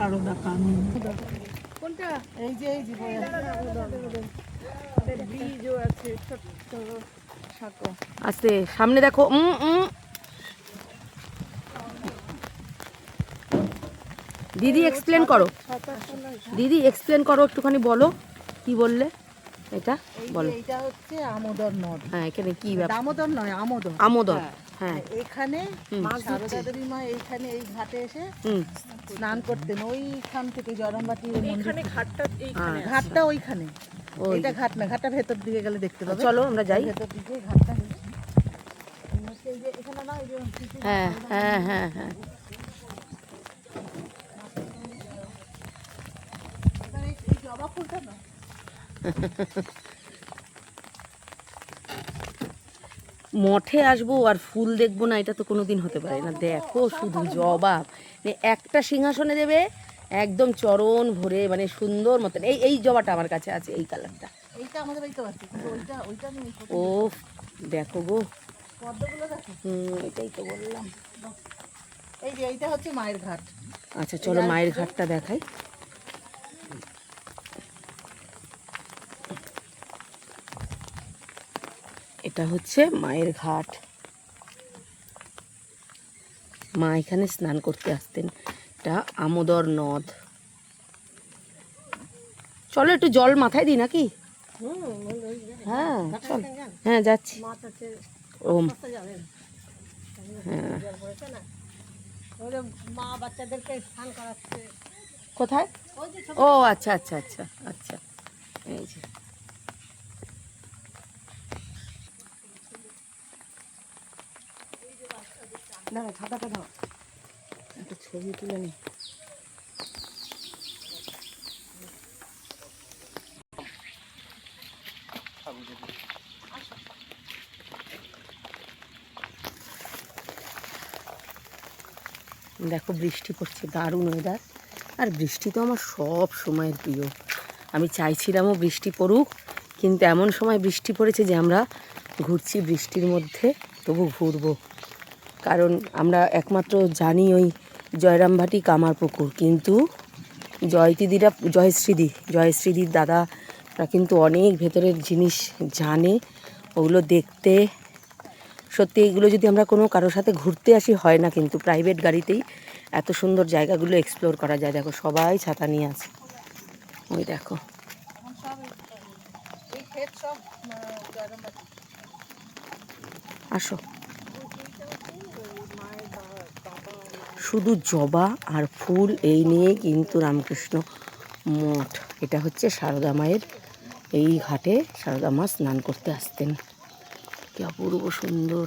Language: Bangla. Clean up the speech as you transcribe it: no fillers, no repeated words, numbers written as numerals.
সারদা কানন কোনটা? এই যে বীজও আছে ছোট্ট শাকো। আস্তে সামনে দেখো। দিদি এক্সপ্লেন করো, দিদি এক্সপ্লেন করো, একটুখানি বলো কি বললে এটা বলো। এইটা হচ্ছে আমোদর নদ। হ্যাঁ, এখানে কি ব্যাপার? দামোদর নয়, আমোদর। আমোদর। হ্যাঁ, এখানে সারদা দেবী মা এইখানে এই ঘাটে এসে স্নান করতেন। ওইখান থেকে জয়রামবাটির এইখানে ঘাটটা এইখানে আছে। ঘাটটা ওইখানে। ওই এটা ঘাট না, ঘাটটা ভেতর দিকে গেলে দেখতে পাবে। চলো আমরা যাই। ভেতর দিকে ঘাটটা এই যে এখানে না, এই যে হ্যাঁ হ্যাঁ হ্যাঁ হ্যাঁ এই জবা ফুলটা না, মঠে আসবো আর ফুল দেখবো না, এটা তো কোনোদিন হতে পারে না। দেখো শুধু জবা, মানে একটা সিংহাসনে দেবে একদম চরণ ভরে, মানে সুন্দর মতন। এই জবাটা আমার কাছে আছে, এই কালারটা। এইটা আমাদের বাড়িতে আছে, কিন্তু ওইটা নেই। ও দেখো গো, পদ্মগুলো দেখো। এটাই তো বললাম। এই যে এইটা হচ্ছে মায়ের ঘাট। আচ্ছা চলো মায়ের ঘাটটা দেখাই। এটা হচ্ছে মায়ের ঘাট। মা এখানে স্নান করতে আসতেন। এটা আমোদর নদ। চলো একটু জল মাথায় দিই নাকি? হ্যাঁ চল, হ্যাঁ যাচ্ছি। ওম হ্যাঁ, মা বাচ্চাদেরকে স্নান করাচ্ছে। কোথায়? ও আচ্ছা আচ্ছা আচ্ছা আচ্ছা, এই যে দাঁড়া, খাতাটা দাও, একটা ছবি তুলে নি। দেখো বৃষ্টি পড়ছে, দারুণ ওয়েদার। আর বৃষ্টি তো আমার সব সময়ের প্রিয়। আমি চাইছিলামও বৃষ্টি পড়ুক, কিন্তু এমন সময় বৃষ্টি পড়েছে যে আমরা ঘুরছি বৃষ্টির মধ্যে, তবু ঘুরবো। কারণ আমরা একমাত্র জানি ওই জয়রামবাটি কামারপুকুর, কিন্তু জয়শ্রীদির দাদারা কিন্তু অনেক ভেতরের জিনিস জানে, ওগুলো দেখতে। সত্যি এগুলো যদি আমরা কোনো কারোর সাথে ঘুরতে আসি হয় না, কিন্তু প্রাইভেট গাড়িতেই এত সুন্দর জায়গাগুলো এক্সপ্লোর করা যায়। দেখো সবাই ছাতা নিয়ে আছে, ওই দেখো। আসো, শুধু জবা আর ফুল এই নিয়েই কিন্তু রামকৃষ্ণ মঠ। এটা হচ্ছে সারদা মায়ের, এই ঘাটে সারদা মা স্নান করতে আসতেন। কি অপূর্ব সুন্দর।